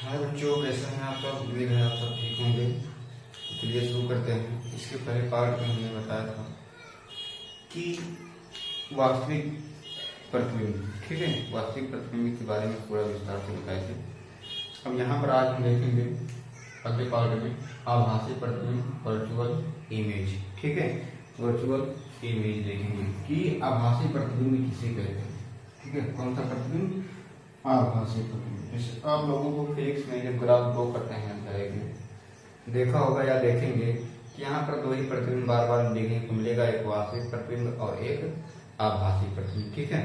हाय बच्चों, कैसे हैं आप सब? उम्मीद है आप सब ठीक होंगे। तो चलिए शुरू करते हैं। इसके पहले पार्ट में हमने बताया था कि वास्तविक प्रतिबिंब, ठीक है, वास्तविक प्रतिबिंब के बारे में पूरा विस्तार से बताए थे। अब यहाँ पर आज हम देखेंगे अगले पार्ट में आभासी प्रतिबिंब, वर्चुअल इमेज, ठीक है, वर्चुअल इमेज देखेंगे कि आभासी प्रतिबिंब किसे कहते हैं। ठीक है, कौन सा प्रतिबिंब? आभासी प्रतिबिंब। जैसे आप लोगों को फिजिक्स में जब ग्राफ ड्रॉ करते हैं अध्याय में देखा होगा या देखेंगे कि यहाँ पर दो ही प्रतिबिंब बार बार देखने को मिलेगा, एक वास्तविक प्रतिबिंब और एक आभासी प्रतिबिंब। ठीक है,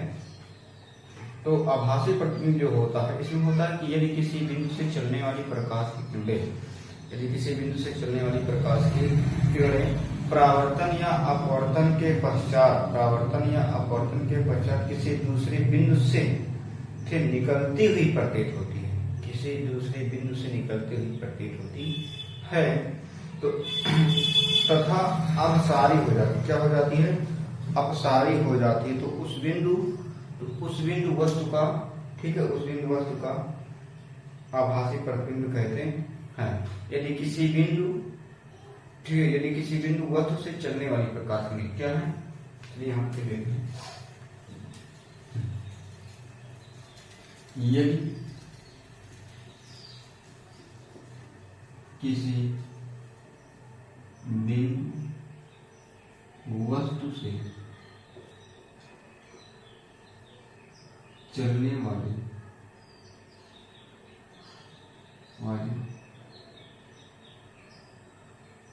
तो आभासी प्रतिबिंब जो होता है, इसमें होता है कि यदि किसी बिंदु से चलने वाली प्रकाश की किरणें, यदि किसी बिंदु से चलने वाली प्रकाश की किरणें परावर्तन या अपवर्तन के पश्चात किसी दूसरे बिंदु से निकलती हुई प्रतीत होती है, किसी दूसरे बिंदु से निकलती हुई प्रतीत होती है, तो तथा अपसारी हो जाती, क्या हो जाती है? अपसारी हो जाती है। तो उस बिंदु वस्तु का, ठीक है, उस बिंदु वस्तु का आभासी प्रतिबिंब कहते हैं। यदि किसी बिंदु, ठीक है, यदि किसी बिंदु वस्तु से चलने वाली प्रकाश की क्या है, चलिए हम देखते हैं। यदि किसी बिंदु वस्तु से चलने वाली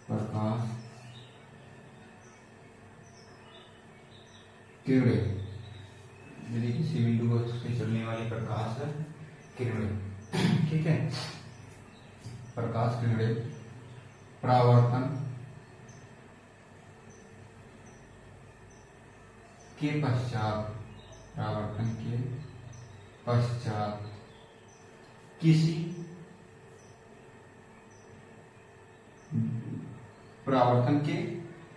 प्रकाश किरणें, यदि किसी बिंदु वस्तु से चलने वाली प्रकाश किरणें, ठीक है, प्रकाश किरणें परावर्तन के पश्चात किसी परावर्तन के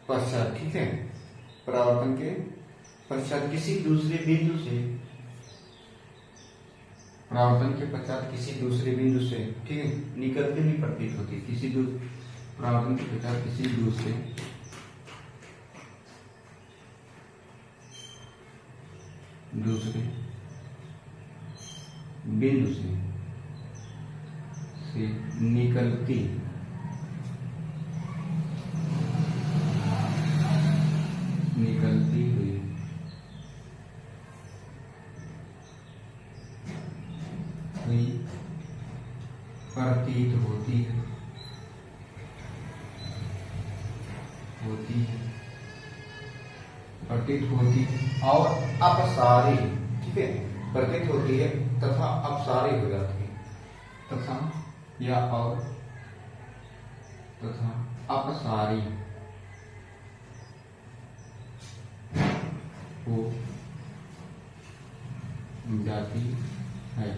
पश्चात, ठीक है, परावर्तन के पश्चात किसी दूसरे बिंदु से, परावर्तन के पश्चात किसी दूसरे बिंदु से, ठीक है, निकलती हुई प्रतीत होती है। परावर्तन के पश्चात किसी दूसरे बिंदु से निकलती हुई प्रतीत होती है और अपसारी, ठीक है, प्रतीत होती है तथा अपसारी हो जाती है, तथा अपसारी हो जाती है,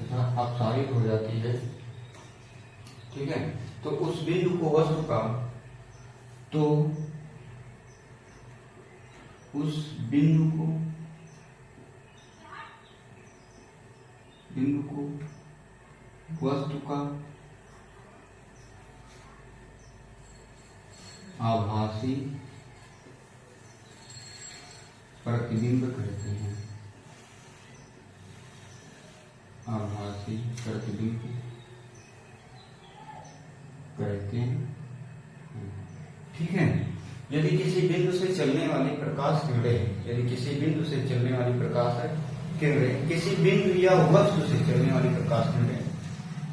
तथा अपसारी हो जाती है, ठीक है। तो उस बिंदु को वस्तु का, तो उस बिंदु को वस्तु का आभासी प्रतिबिंब कहते हैं। आभासी प्रतिबिंब कहते हैं, ठीक है। यदि किसी बिंदु से चलने वाली प्रकाश किरणें, किसी बिंदु या वस्तु से चलने वाली प्रकाश किरणें,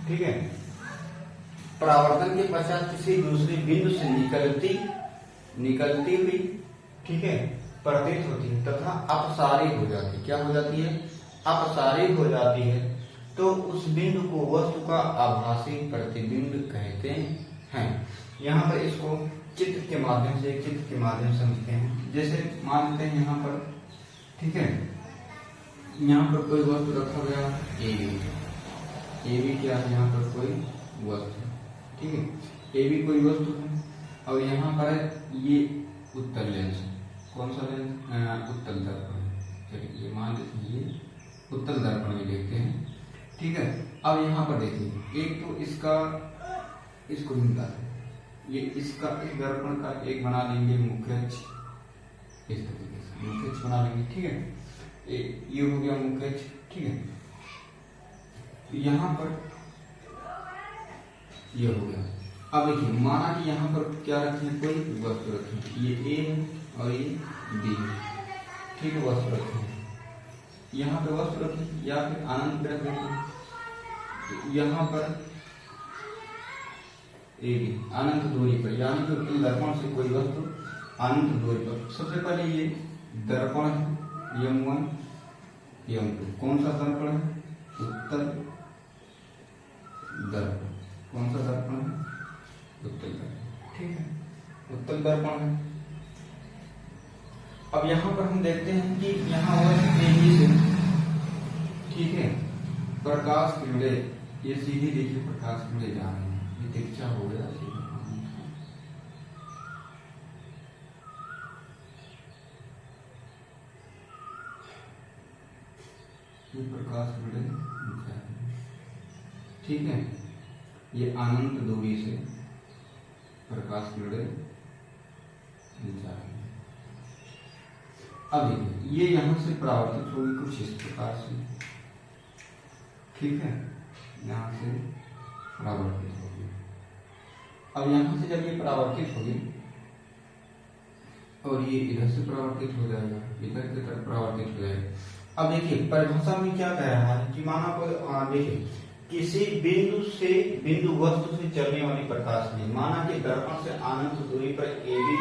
ठीक है, परावर्तन के पश्चात किसी दूसरे बिंदु से निकलती हुई, ठीक है, प्रतीत होती है तथा अपसारी हो जाती है। क्या हो जाती है? अपसारी हो जाती है। तो उस बिंदु को वस्तु का आभासी प्रतिबिंब कहते हैं। यहाँ पर इसको चित्र के माध्यम से समझते हैं। जैसे मान लेते हैं यहाँ पर, ठीक है, यहाँ पर कोई वस्तु रखा गया ए बी क्या है? यहाँ पर कोई वस्तु, ठीक है, ए बी कोई वस्तु है और यहाँ पर ये उत्तल लेंस, कौन सा लेंस? उत्तल दर्पण। चलिए मान लीजिए उत्तल दर्पण में देखते हैं, ठीक है। अब यहाँ पर देखिए, एक तो इसका इसको निकाल, ये इसका इस दर्पण का एक बना लेंगे मुख्य अक्ष, इस तरीके से मुख्य अक्ष बना लेंगे, ठीक है। ये हो गया मुख्य अक्ष, ठीक है। यहाँ पर ये हो गया। अब देखिए, माना कि यहाँ पर क्या रखें, कोई वस्तु रखें, ये ए है और ये बी है, ठीक है, वस्तु रखें, यहाँ पे वस्तु रखें या फिर अनंत पे रखें, तो यहाँ पर ए बी अनंत दूरी पर, यानी कि उत्तल दर्पण से कोई वस्तु अनंत दूरी पर। सबसे पहले ये दर्पण है M1 M2, कौन सा दर्पण है, उत्तल दर्पण, कौन सा दर्पण है, उत्तल दर्पण, ठीक है, उत्तल दर्पण है। अब यहाँ पर हम देखते हैं कि यहाँ तेजी से, ठीक है, प्रकाश किरणें ये सीधी देखिए प्रकाश किरणें जा रही हैं, ये तिरछा हो गया सीधा, ये प्रकाश किरणें जा रही हैं, ठीक है, ये अनंत दूरी से प्रकाश किरणें जा रही है। अब देखिए, ये यहां से परावर्तित होगी कुछ इस प्रकार से, ठीक है, यहां से परावर्तित होगी। अब यहां से जब ये परावर्तित होगी और ये इधर से परावर्तित हो जाएगा, इधर की तरफ परावर्तित हो जाएगा। अब देखिए, परिभाषा में क्या कह रहा है कि माना कोई, देखिए, किसी बिंदु से बिंदु वस्तु से चलने वाली प्रकाश में, माना कि दर्पण से अनंत दूरी पर ए बी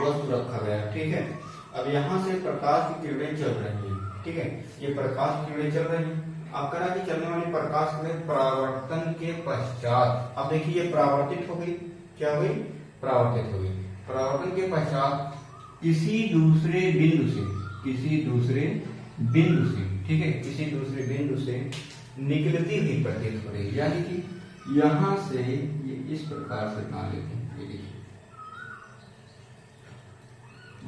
वस्तु रखा गया, ठीक है। अब यहाँ से प्रकाश की किरणें चल रही हैं, ठीक है, ये प्रकाश की किरणें चल रही हैं। अब करा कि चलने वाली प्रकाश किरणें परावर्तन के पश्चात, अब देखिए ये परावर्तित हो गई, क्या हुई, परावर्तित हो गई। परावर्तन के पश्चात किसी दूसरे बिंदु से, किसी दूसरे बिंदु से, ठीक है, किसी दूसरे बिंदु से निकलती हुई प्रतीत हो रही है, यानी कि यहां से ये इस प्रकार से बना लेते हैं, ये देखिए,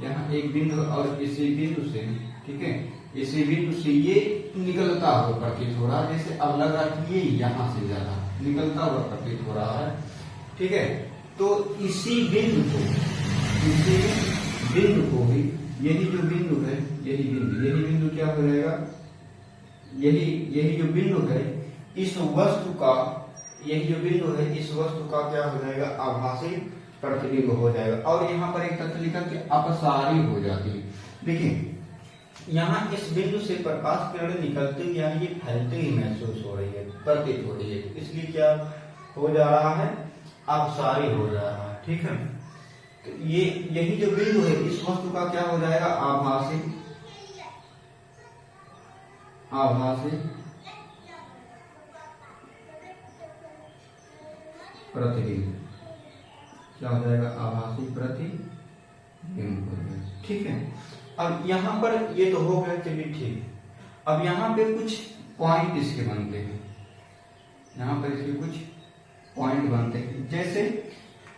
यहाँ एक बिंदु और इसी बिंदु से, ठीक है, इसी बिंदु से ये निकलता हुआ प्रतीत हो रहा है, जैसे अब लग रहा है कि ये यहाँ से ज्यादा निकलता हुआ प्रतीत हो रहा है, ठीक है। तो इसी बिंदु को, इसी बिंदु को ही, यही जो बिंदु है, यही बिंदु क्या हो जाएगा, यही जो बिंदु है, इस वस्तु का, यही जो बिंदु है, इस वस्तु का क्या हो जाएगा, आभासी प्रतिबिंब हो जाएगा। और यहाँ पर एक तथ्य लिखा कि अपसारी हो जाती है। देखिए, यहाँ इस बिंदु से प्रकाश किरणें निकलते हुए, यानी ये फैलते ही महसूस हो रही है, प्रतीत हो रही है, इसलिए क्या हो जा रहा है, अपसारी हो जा रहा है, ठीक है। तो ये यही जो बिंदु है, इस वस्तु का क्या हो जाएगा, आभासी प्रतिबिंब, क्या हो जाएगा, आभासी प्रतिबिंब हो जाएगा, ठीक है। अब यहाँ पर ये तो हो गया, चलिए ठीक। अब यहाँ पे कुछ पॉइंट इसके बनते हैं, यहाँ पर इसके कुछ पॉइंट बनते हैं, जैसे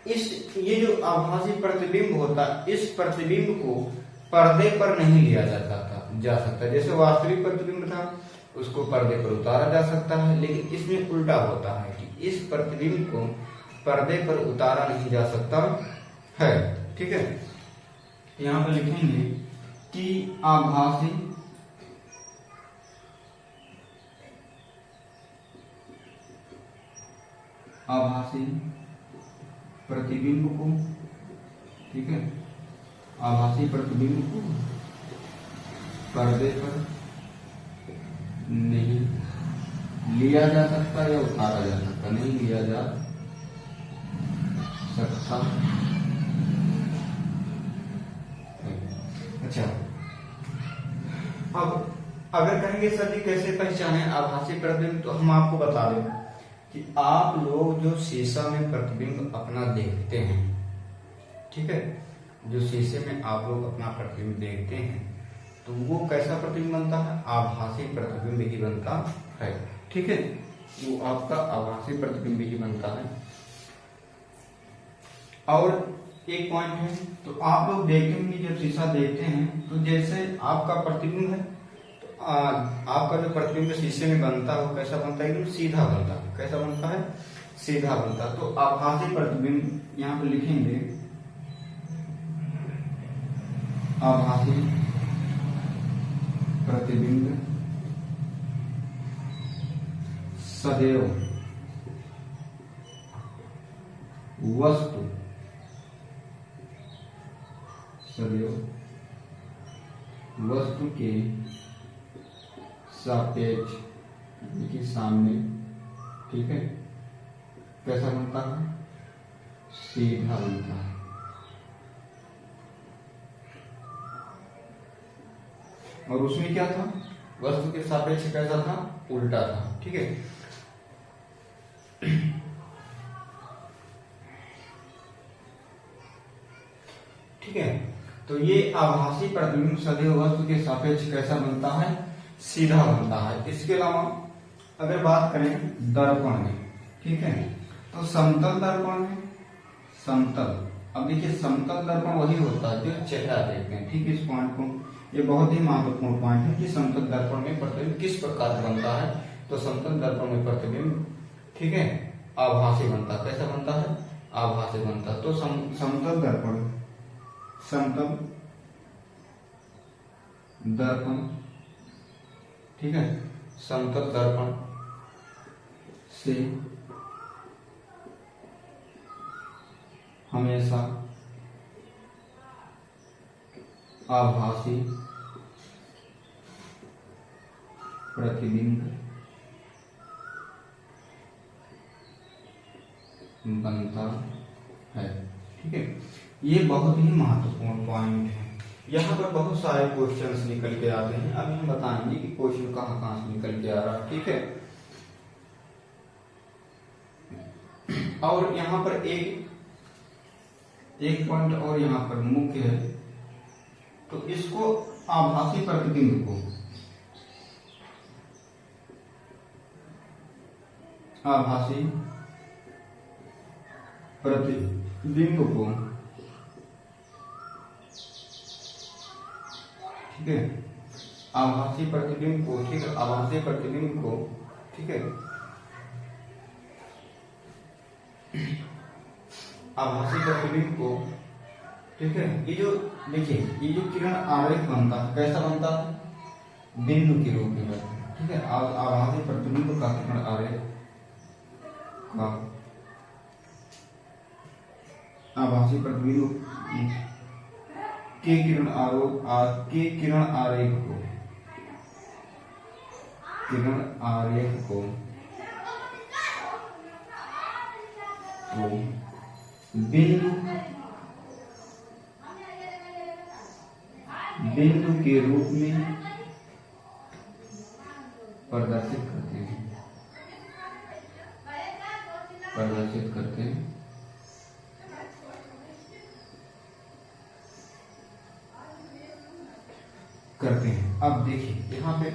इस, ये जो आभासी प्रतिबिंब होता, इस प्रतिबिंब को पर्दे पर नहीं लिया जा सकता, जैसे वास्तविक प्रतिबिंब था उसको पर्दे पर उतारा जा सकता है, लेकिन इसमें उल्टा होता है कि इस प्रतिबिंब को पर्दे पर उतारा नहीं जा सकता है, ठीक है। यहाँ पर लिखेंगे कि आभासी प्रतिबिंब को, ठीक है, आभासी प्रतिबिंब को पर्दे पर नहीं लिया जा सकता या उतारा जा सकता, नहीं लिया जा सकता। अच्छा, अब अगर कहेंगे सर जी कैसे पहचाने आभासी प्रतिबिंब, तो हम आपको बता दें कि आप लोग जो शीशा में प्रतिबिंब अपना देखते हैं, ठीक है, जो शीशे में आप लोग अपना प्रतिबिंब देखते हैं, तो वो कैसा प्रतिबिंब बनता है, आभासी प्रतिबिंब ही बनता है, ठीक है, वो आपका आभासी प्रतिबिंब ही बनता है। और एक पॉइंट है, तो आप लोग देखते होंगे जब शीशा देखते हैं, तो जैसे आपका प्रतिबिंब है, तो आपका जो प्रतिबिंब शीशे में बनता है वो कैसा बनता है, एकदम सीधा बनता है। कैसा बनता है, सीधा बनता है। तो आभासी प्रतिबिंब यहाँ पे लिखेंगे, आभासी प्रतिबिंब सदैव वस्तु, सदैव वस्तु के सापेक्ष के सामने, ठीक है, कैसा बनता है, सीधा बनता है। और उसमें क्या था, वस्तु के सापेक्ष कैसा था, उल्टा था। ठीक है, ठीक है। तो ये आभासी प्रतिबिंब सदैव वस्तु के सापेक्ष कैसा बनता है, सीधा बनता है। इसके अलावा अगर बात करें दर्पण में, ठीक है, तो समतल दर्पण में, समतल, अब देखिए समतल दर्पण वही होता है जो चेहरा देखते हैं। ठीक है, इस पॉइंट को, ये बहुत ही महत्वपूर्ण पॉइंट है कि समतल दर्पण में प्रतिबिंब किस प्रकार बनता है। तो समतल दर्पण में प्रतिबिंब, ठीक है, आभासी बनता है। कैसा बनता है, आभासी बनता है। तो समतल दर्पण, समतल दर्पण, ठीक है, समतल दर्पण से हमेशा आभासी प्रतिबिंब बनता है। ठीक है, ये बहुत ही महत्वपूर्ण पॉइंट है। यहाँ पर बहुत सारे क्वेश्चंस निकल के आते हैं। अभी हम बताएंगे कि क्वेश्चन कहाँ कहाँ से निकल के आ रहा है। ठीक है, और यहाँ पर एक पॉइंट और यहाँ पर मुख्य है। तो इसको आभासी प्रतिबिंब को, आभासी प्रतिबिंब को, ठीक है, आभासी प्रतिबिंब को, ठीक है, आभासी प्रतिबिंब को, ठीक है, आभासी प्रतिबिंब को, ठीक है, ये जो देखिए ये जो किरण आरेख बनता है कैसा बनता है, बिंदु के रूप में बनता है। ठीक है, आभासी प्रतिबिंब का किरण आरेख का, आभासी प्रतिबिंब के किरण के किरण आरेख को, किरण आरेख को तो बिंदु के रूप में प्रदर्शित करते हैं, प्रदर्शित करते हैं। अब देखिए यहाँ पे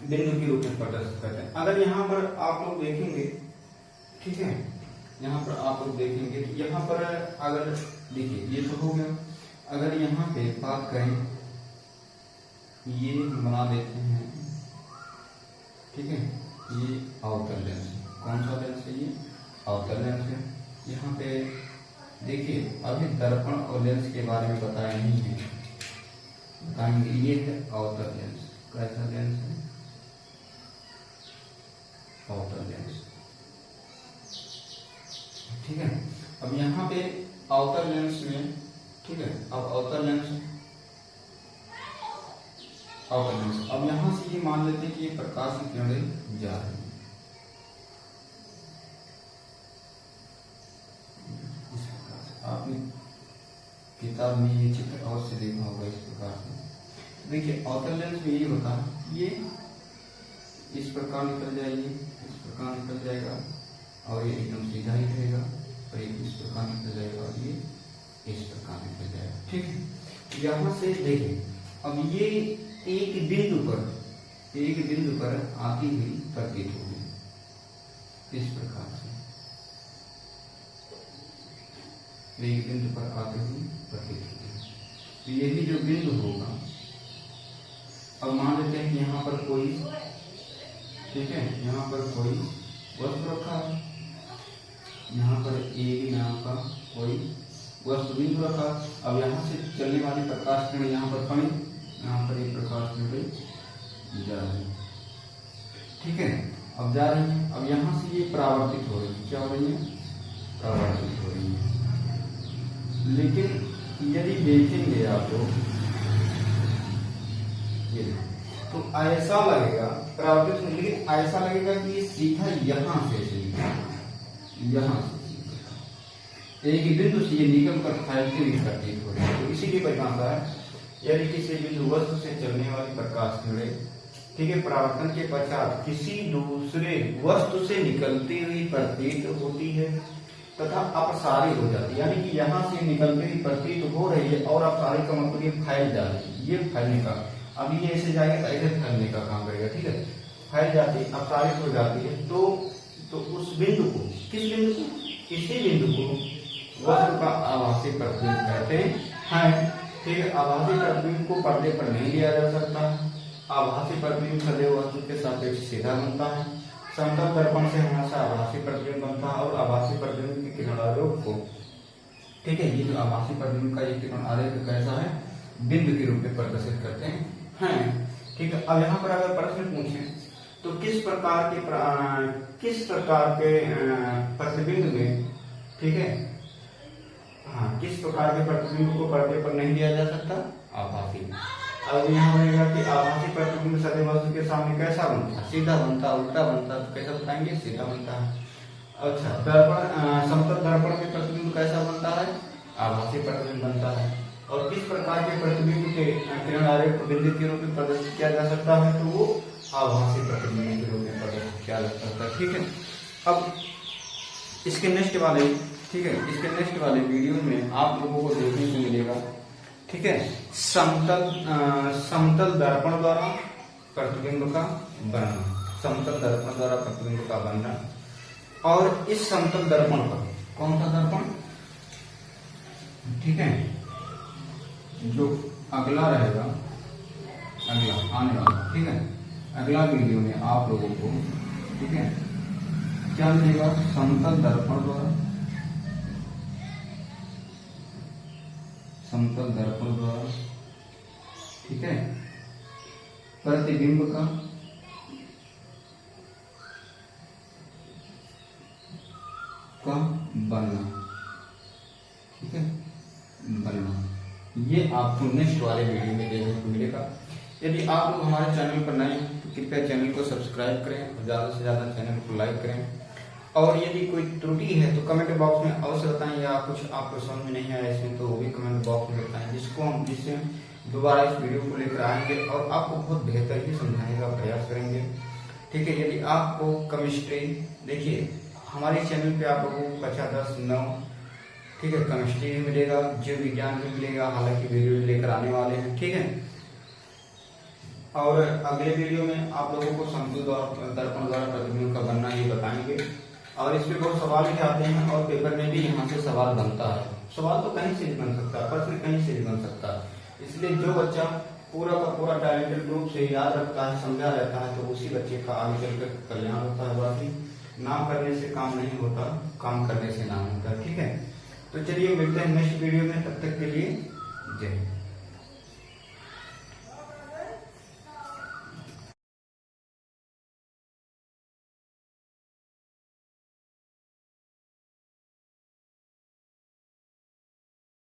बिंदु के रूप में प्रदर्शित करते हैं। अगर यहाँ पर आप लोग देखेंगे, ठीक है, यहाँ पर आप लोग देखेंगे कि यहाँ पर अगर देखिए ये तो हो गया। अगर यहाँ पे बात करें, ये बना देते हैं, ठीक है, ये अवतल लेंस, कौन सा लेंस है, ये अवतल लेंस है। यहाँ पे देखिए अभी दर्पण और लेंस के बारे में बताया नहीं है, बताएंगे। ये है अवतल लेंस, कैसा लेंस है, अवतल लेंस, ठीक है। अब यहाँ पे अवतल लेंस में, ठीक है, अब अवतल लेंस, अवतल लेंस, अब यहाँ से ये मान लेते हैं कि ये प्रकाश की किरणें जा रही है इस प्रकार से। आपने किताब में ये चित्र अवश्य देखा होगा इस प्रकार से। देखिए अवतल लेंस में ये होता है, ये इस प्रकार निकल जाएगी, इस प्रकार निकल जाएगा, और ये एकदम सीधा ही रहेगा, और ये इस प्रकार निकल जाएगा, और ये इस प्रकार निकल जाएगा। ठीक है, यहाँ से देखिए अब ये एक बिंदु पर आती हुई प्रतीत होगी इस प्रकार से, एक बिंदु पर आती हुई प्रतीत होगी। तो यही जो बिंदु होगा, अब मान लेते हैं कि यहाँ पर कोई, ठीक है, यहाँ पर कोई वस्तु रखा है, यहाँ पर एक नाम का कोई वस्तु बिंदु रखा। अब यहाँ से चलने वाली प्रकाश किरण यहाँ पर पड़ी, यहाँ पर एक प्रकाश किरण जा रही है, ठीक है, अब जा रही है। अब यहाँ से ये परावर्तित हो रही है, क्या हो रही है, परावर्तित हो रही है। लेकिन यदि देखेंगे आप लोग ये, तो ऐसा लगेगा परावर्तित होने, लेकिन ऐसा लगेगा कि ये सीधा यहाँ से यहाँ से एक ही बिंदु से ये निकल कर फैलती हुई प्रतीत हो रही है। तो इसी की परिभाषा है, यदि किसी बिंदु वस्तु से चलने वाली प्रकाश किरणें, ठीक है, परावर्तन के पश्चात किसी दूसरे वस्तु से निकलती हुई प्रतीत होती है तथा अपसारी हो जाती है, यानी कि यहाँ से निकलती हुई प्रतीत हो रही है और अपसारी का मतलब ये फैल जा रही है, ये फैलने का, अभी ये ऐसे जाएगा तो ऐसे फैलने का काम करेगा, ठीक है, फैल जाती है, अपसारित हो जाती है। तो उस बिंदु को, किस बिंदु को, इसी बिंदु को वस्तु का आभासी प्रतिबिंब कहते हैं, ठीक है। आभासी प्रतिबिंब को पर्दे पर नहीं लिया जा सकता है। आभासी प्रतिबिंब सदैव वस्तु के सापेक्ष सीधा बनता है। समतल दर्पण से हमेशा आभासी प्रतिबिंब बनता है और आभासी प्रतिबिंब के किरण आरेख को, ठीक है, ये जो आभासी प्रतिबिंब का ये किरण आरेख कैसा है, बिंदु के रूप में प्रदर्शित करते हैं, ठीक है। अब यहाँ पर अगर प्रश्न पूछें तो किस प्रकार के प्रतिबिंब में, ठीक है, हाँ, किस प्रकार के प्रतिबिंब को पर्दे पर नहीं दिया जा सकता, आभासी। अब यहाँ बनेगा कि आभासी प्रतिबिंब सदैव वस्तु के सामने कैसा बनता है, सीधा बनता, उल्टा बनता, तो कैसा बताएंगे, सीधा बनता है। अच्छा, दर्पण, समतल दर्पण में प्रतिबिंब कैसा बनता है, आभासी प्रतिबिंब बनता है। और किस प्रकार के प्रतिबिंब के किरण आरेख को बिंदु के रूप में प्रदर्शित किया जा सकता है, तो वो आभासी प्रतिबिंब के रूप में प्रदर्शित किया जा सकता है, ठीक है। अब इसके नेक्स्ट वाले, ठीक है, इसके नेक्स्ट वाले वीडियो में आप लोगों को देखने को मिलेगा, ठीक है, समतल दर्पण द्वारा प्रतिबिंब का बनना, समतल दर्पण द्वारा प्रतिबिंब का बनना। और इस समतल दर्पण पर, कौन सा दर्पण, ठीक है, जो अगला रहेगा, अगला आने वाला, ठीक है, अगला वीडियो में आप लोगों को, ठीक है, क्या मिलेगा, समतल दर्पण द्वारा, समतल दर्पण द्वारा, ठीक है, प्रतिबिंब का बनना, ठीक है, बनना। ये आपको नेक्स्ट वाले वीडियो में देखने को मिलेगा। यदि आप लोग हमारे चैनल पर नए हैं तो कृपया चैनल को सब्सक्राइब करें और ज़्यादा से ज़्यादा चैनल को लाइक करें। और यदि कोई त्रुटि है तो कमेंट बॉक्स में अवश्य बताएं, या कुछ आपको समझ में नहीं आया इसमें तो वो भी कमेंट बॉक्स में बताएं, जिससे दोबारा इस वीडियो को लेकर आएंगे और आपको बहुत बेहतर ही समझाने का प्रयास करेंगे, ठीक है। यदि आपको केमिस्ट्री, देखिए हमारे चैनल पे आप लोगों को कक्षा 10, 9, ठीक है, केमिस्ट्री भी मिलेगा, जीव विज्ञान भी मिलेगा, हालांकि वीडियो लेकर आने वाले हैं, ठीक है। और अगले वीडियो में आप लोगों को समतल दर्पण द्वारा प्रतिबिंब का बनना ये बताएंगे। और इस पे बहुत सवाल भी आते हैं और पेपर में भी यहाँ से सवाल बनता है। सवाल तो कहीं से भी बन सकता है, प्रश्न कहीं से भी बन सकता है। इसलिए जो बच्चा पूरा का पूरा टैलेंटेड रूप से याद रखता है, समझा रहता है, तो उसी बच्चे का आगे चलकर कल्याण होता है। बाकी नाम करने से काम नहीं होता, काम करने से नाम होता है, ठीक है। तो चलिए मिलते हैं नेक्स्ट वीडियो में, तब तक के लिए जय हिंद।